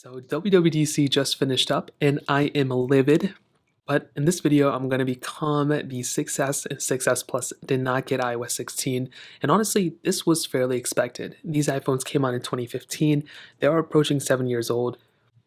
So WWDC just finished up and I am livid, but in this video I'm going to be calm. The 6S and 6S Plus did not get iOS 16, and honestly this was fairly expected. These iPhones came out in 2015, they are approaching 7 years old,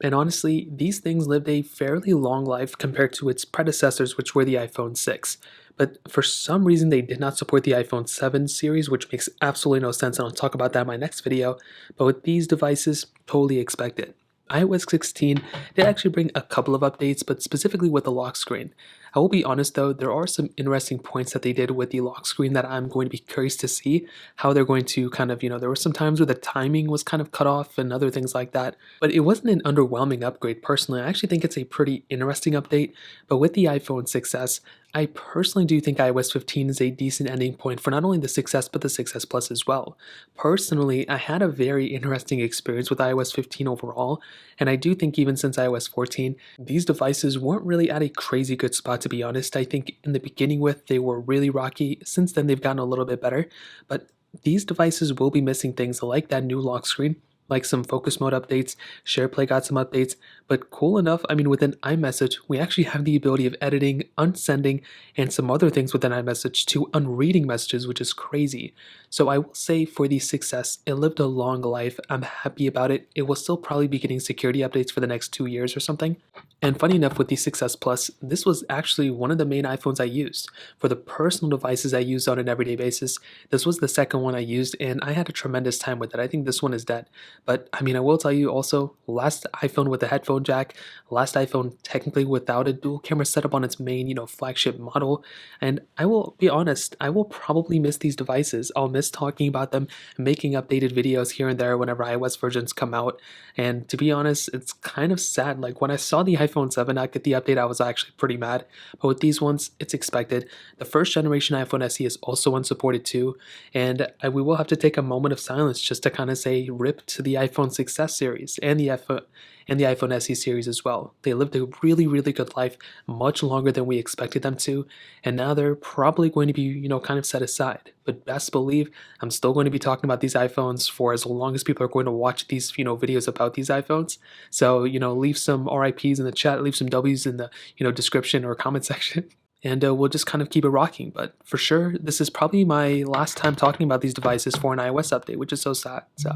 and honestly these things lived a fairly long life compared to its predecessors, which were the iPhone 6. But for some reason they did not support the iPhone 7 series, which makes absolutely no sense, and I'll talk about that in my next video. But with these devices, totally expected. iOS 16 did actually bring a couple of updates, but specifically with the lock screen. I will be honest though, there are some interesting points that they did with the lock screen that I'm going to be curious to see how they're going to kind of, there were some times where the timing was kind of cut off and other things like that. But it wasn't an underwhelming upgrade personally. I actually think it's a pretty interesting update. But with the iPhone 6S, I personally do think iOS 15 is a decent ending point for not only the 6S but the 6S Plus as well. Personally, I had a very interesting experience with iOS 15 overall, and I do think even since iOS 14, these devices weren't really at a crazy good spot, to be honest. I think in the beginning they were really rocky. Since then they've gotten a little bit better, but these devices will be missing things like that new lock screen, like some focus mode updates. SharePlay got some updates, but cool enough, I mean, within iMessage, we actually have the ability of editing, unsending, and some other things within iMessage to unreading messages, which is crazy. So I will say for the 6S, it lived a long life. I'm happy about it. It will still probably be getting security updates for the next 2 years or something. And funny enough, with the 6S Plus, this was actually one of the main iPhones I used. For the personal devices I used on an everyday basis, this was the second one I used, and I had a tremendous time with it. I think this one is dead. But I mean, I will tell you also, last iPhone with a headphone jack, last iPhone technically without a dual camera setup on its main, flagship model. And I will be honest, I will probably miss these devices. I'll miss talking about them, making updated videos here and there whenever iOS versions come out. And to be honest, it's kind of sad. Like when I saw the iPhone 7 not get the update, I was actually pretty mad. But with these ones, it's expected. The first generation iPhone SE is also unsupported too. And we will have to take a moment of silence just to kind of say rip to the iPhone 6S series and the iPhone SE series as well. They lived a really, really good life, much longer than we expected them to, and now they're probably going to be, kind of set aside. But best believe I'm still going to be talking about these iPhones for as long as people are going to watch these, videos about these iPhones. So, leave some RIPs in the chat, leave some W's in the, description or comment section. And we'll just kind of keep it rocking. But for sure, this is probably my last time talking about these devices for an iOS update, which is so sad. So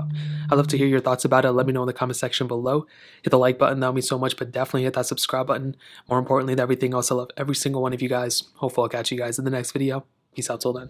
I'd love to hear your thoughts about it. Let me know in the comment section below. Hit the like button, that would mean so much, but definitely hit that subscribe button. More importantly than everything else, I love every single one of you guys. Hopefully I'll catch you guys in the next video. Peace out till then.